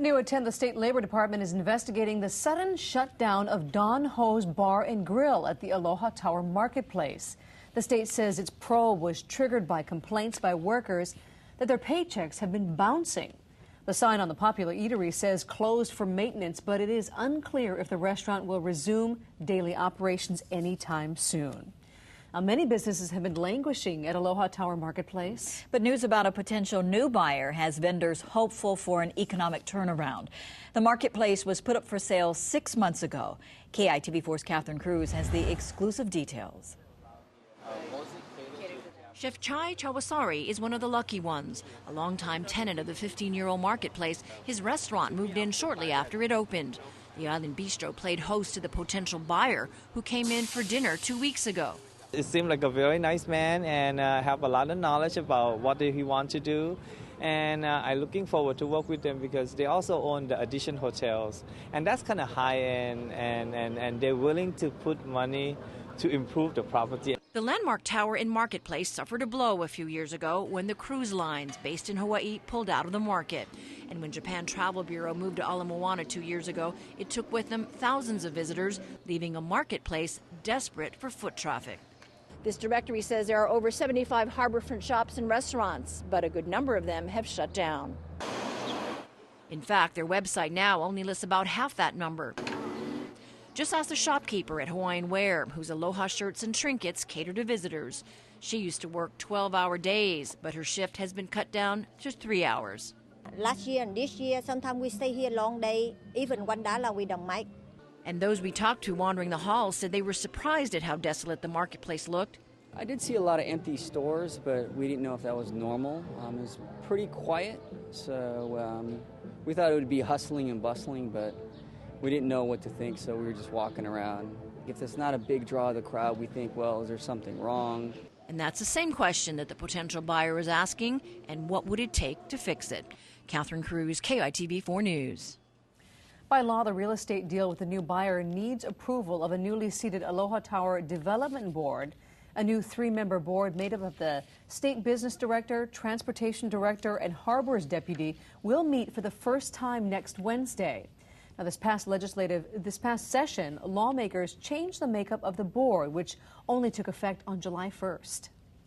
New at 10, the state labor department is investigating the sudden shutdown of Don Ho's Bar and Grill at the Aloha Tower Marketplace. The state says its probe was triggered by complaints by workers that their paychecks have been bouncing. The sign on the popular eatery says closed for maintenance, but it is unclear if the restaurant will resume daily operations anytime soon. Now, many businesses have been languishing at Aloha Tower Marketplace. But news about a potential new buyer has vendors hopeful for an economic turnaround. The marketplace was put up for sale 6 months ago. KITV4's Catherine Cruz has the exclusive details. Chef Chai Chawasari is one of the lucky ones. A longtime tenant of the 15-year-old marketplace, his restaurant moved in shortly after it opened. The Island Bistro played host to the potential buyer who came in for dinner 2 weeks ago. It seemed like a very nice man and have a lot of knowledge about what he wants to do. And I'm looking forward to work with them because they also own the Addition hotels. And that's kind of high-end, and they're willing to put money to improve the property. The landmark tower in Marketplace suffered a blow a few years ago when the cruise lines based in Hawaii pulled out of the market. And when Japan Travel Bureau moved to Ala Moana 2 years ago, it took with them thousands of visitors, leaving a marketplace desperate for foot traffic. This directory says there are over 75 harborfront shops and restaurants, but a good number of them have shut down. In fact, their website now only lists about half that number. Just ask the shopkeeper at Hawaiian Wear, whose Aloha shirts and trinkets cater to visitors. She used to work 12-hour days, but her shift has been cut down to 3 hours. Last year and this year, sometimes we stay here long day, even $1 we don't make. And those we talked to wandering the halls said they were surprised at how desolate the marketplace looked. I did see a lot of empty stores, but we didn't know if that was normal. It was pretty quiet, so we thought it would be hustling and bustling, but we didn't know what to think, so we were just walking around. If it's not a big draw of the crowd, we think, well, is there something wrong? And that's the same question that the potential buyer is asking, and what would it take to fix it? Catherine Cruz, KITV4 News. By law, the real estate deal with the new buyer needs approval of a newly seated Aloha Tower Development Board. A new 3-member board made up of the State Business Director, Transportation Director, and Harbors Deputy will meet for the first time next Wednesday. Now, this past session, lawmakers changed the makeup of the board, which only took effect on July 1st.